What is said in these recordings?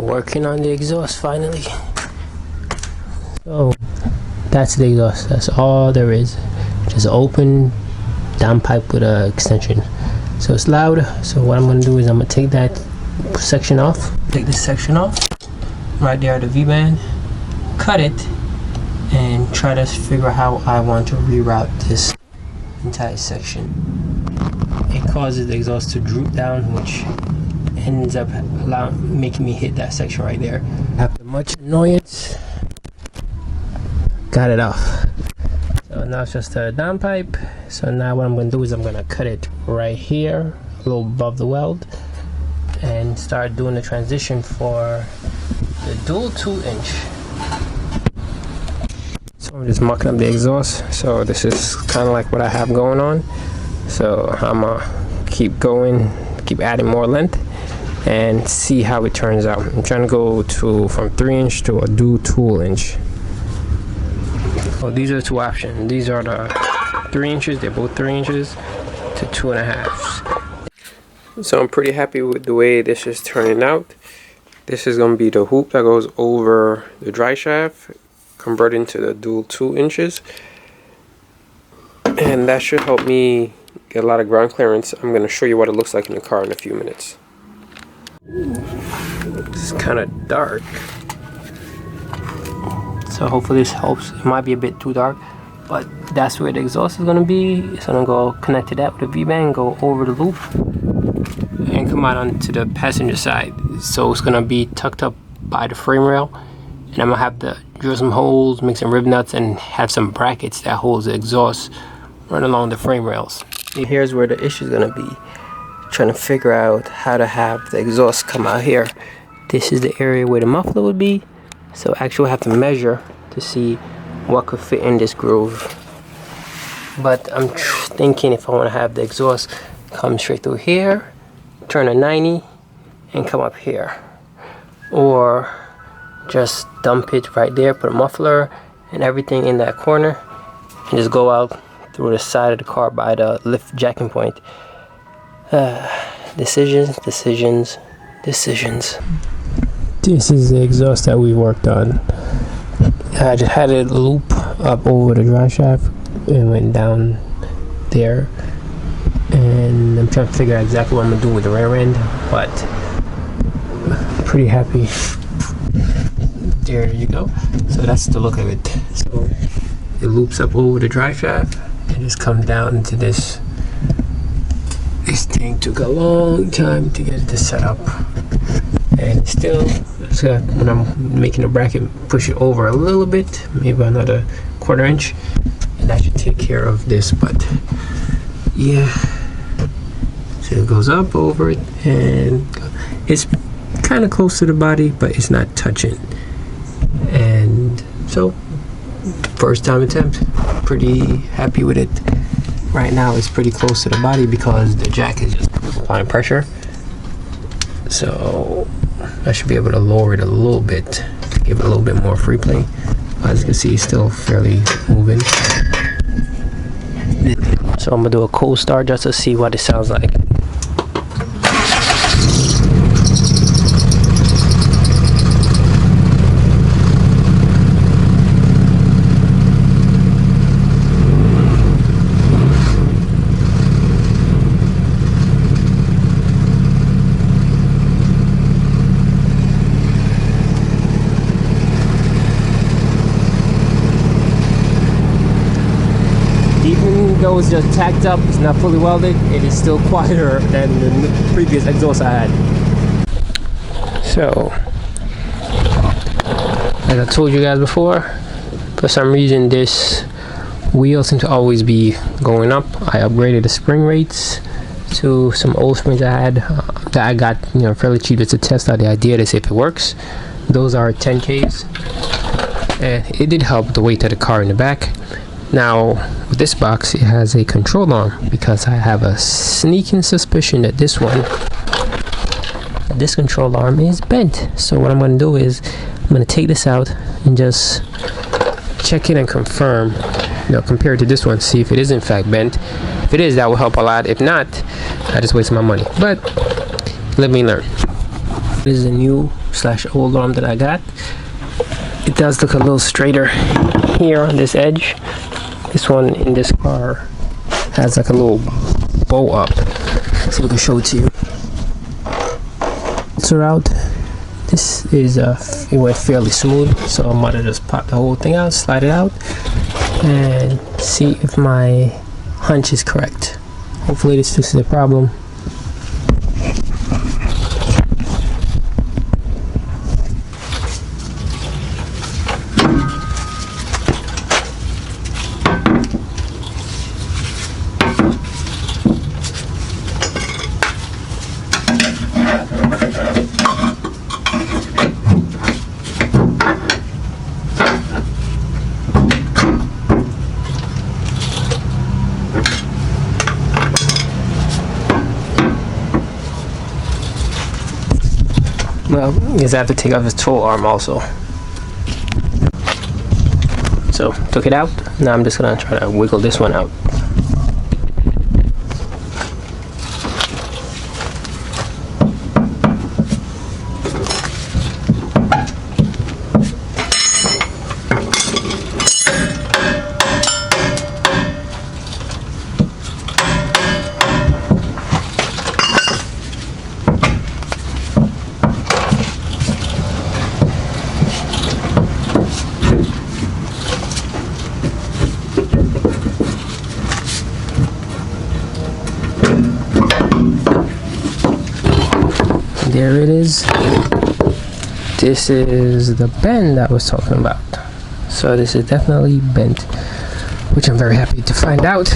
Working on the exhaust finally. So that's the exhaust. That's all there is. Just open downpipe with an extension. So it's loud. So what I'm gonna do is I'm gonna take that section off. Take this section off. Right there at the V-band. Cut it and try to figure out how I want to reroute this entire section. It causes the exhaust to droop down, which ends up making me hit that section right there. After much annoyance, got it off. So now it's just a downpipe. So now what I'm going to do is I'm going to cut it right here, a little above the weld, and start doing the transition for the dual 2-inch. So I'm just mucking up the exhaust. So this is kind of like what I have going on. So I'm gonna keep going, keep adding more length and see how it turns out. I'm trying to go from 3-inch to a dual 2-inch. So these are the two options. These are the 3 inches, they're both 3 inches to 2.5. So I'm pretty happy with the way this is turning out. This is gonna be the hoop that goes over the dry shaft, converting to the dual 2 inches. And that should help me get a lot of ground clearance. I'm going to show you what it looks like in the car in a few minutes. It's kind of dark, so hopefully this helps. It might be a bit too dark, but that's where the exhaust is going to be. So I'm going to go connect to that with a V-band, go over the loop and come out onto the passenger side. So it's going to be tucked up by the frame rail, and I'm going to have to drill some holes, make some rib nuts, and have some brackets that holds the exhaust run along the frame rails. Here's where the issue is going to be, trying to figure out how to have the exhaust come out here. This is the area where the muffler would be, so actually I have to measure to see what could fit in this groove. But I'm thinking if I want to have the exhaust come straight through here, turn a 90 and come up here, or just dump it right there, put a muffler and everything in that corner, and just go out through the side of the car by the lift jacking point. Decisions. This is the exhaust that we worked on. I just had it loop up over the dry shaft and went down there, and I'm trying to figure out exactly what I'm gonna do with the rear end, but I'm pretty happy. There you go. So that's the look of it. So it loops up over the drive shaft and just comes down into this. This thing took a long time to get it set up, and still, so when I'm making a bracket, push it over a little bit, maybe another 1/4 inch, and that should take care of this. But yeah, so it goes up over it, and it's kind of close to the body, but it's not touching. And so first time attempt, pretty happy with it. Right now it's pretty close to the body because the jack is just applying pressure, so I should be able to lower it a little bit to give it a little bit more free play. As you can see, it's still fairly moving. So I'm gonna do a cold start just to see what it sounds like. Even though it's just tacked up, it's not fully welded, it is still quieter than the previous exhaust I had. So, like I told you guys before, for some reason this wheel seems to always be going up. I upgraded the spring rates to some old springs I had that I got, fairly cheap, just to test out the idea to see if it works. Those are 10Ks, and it did help the weight of the car in the back. Now with this box, it has a control arm, because I have a sneaking suspicion that this control arm is bent. So what I'm going to do is I'm going to take this out and just check it and confirm, compared to this one, see if it is in fact bent. If it is, that will help a lot. If not, I just wasted my money. But let me learn. This is a new / old arm that I got. It does look a little straighter here on this edge. This one in this car has like a little bow up. So we can show it to you. So out. This is it went fairly smooth, so I might have just popped the whole thing out, slide it out, and see if my hunch is correct. Hopefully this fixes the problem. Well, I guess I have to take off his tow arm also. So, took it out. Now I'm just gonna try to wiggle this one out. There it is. This is the bend I was talking about. So this is definitely bent, which I'm very happy to find out.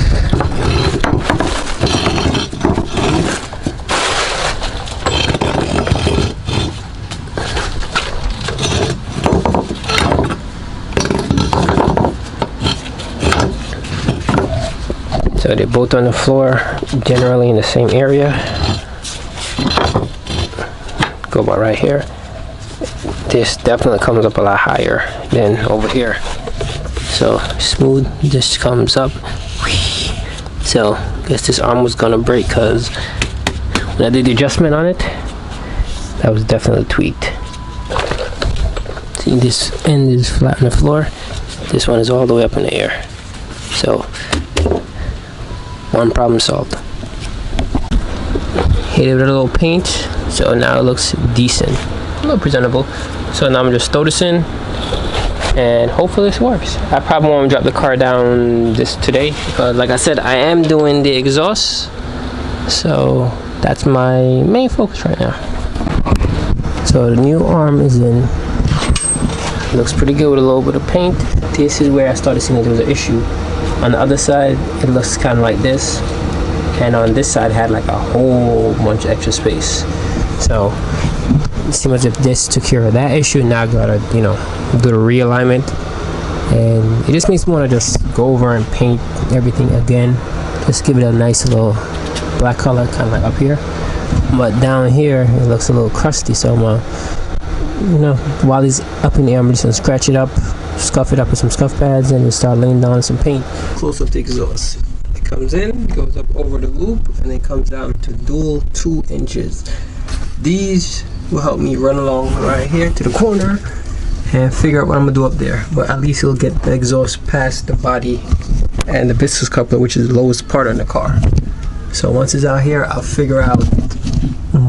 So they're both on the floor, generally in the same area. Go by right here. This definitely comes up a lot higher than over here. So smooth, just comes up. So I guess this arm was gonna break because when I did the adjustment on it, that was definitely tweaked. See, this end is flat on the floor. This one is all the way up in the air. So one problem solved. Hit it with a little paint, so now it looks decent, a little presentable. So now I'm just throw this in, and hopefully this works. I probably won't drop the car down today because, like I said, I am doing the exhaust, so that's my main focus right now. So the new arm is in. It looks pretty good with a little bit of paint. This is where I started seeing that there was an issue. On the other side, it looks kind of like this. And on this side, it had like a whole bunch of extra space. So it seems as if this took care of that issue. Now I gotta, do the realignment. And it just makes me want to just go over and paint everything again. Just give it a nice little black color, kind of like up here. But down here, it looks a little crusty. So I'm while he's up in the air, I'm just gonna scratch it up, scuff it up with some scuff pads, and just start laying down some paint. Close up the exhaust. It comes in, goes up over the loop, and then comes down to dual 2 inches. These will help me run along right here to the corner and figure out what I'm gonna do up there. But at least it'll get the exhaust past the body and the viscous coupler, which is the lowest part in the car. So once it's out here, I'll figure out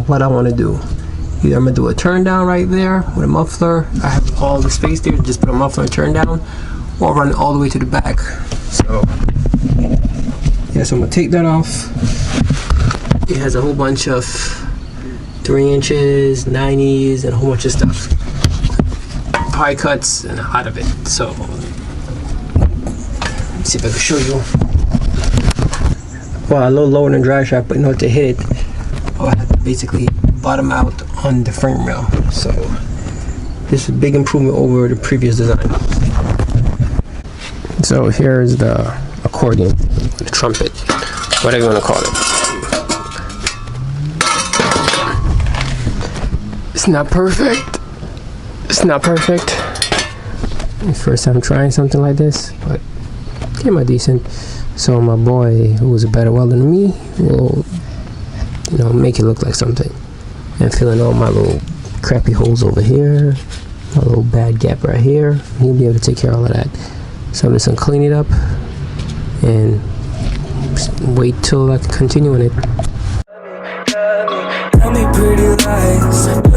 what I want to do. Either I'm gonna do a turn down right there with a muffler. I have all the space there, just put a muffler and turn down, or run it all the way to the back. So yeah, so I'm gonna take that off. It has a whole bunch of 3 inches, 90s, and a whole bunch of stuff. Pie cuts and a lot of it. So let's see if I can show you. Well, a little lower than dry shaft, but in order to hit it, I have to basically bottom out on the frame rail. So this is a big improvement over the previous design. So here's the accordion, the trumpet, whatever you want to call it. It's not perfect. It's not perfect. First time trying something like this, but came out decent. So my boy, who was a better welder than me, will make it look like something. And fill in all my little crappy holes over here, a little bad gap right here. He'll be able to take care of all of that. So I'm just gonna clean it up and wait till I can continue on it. Tell me pretty lies.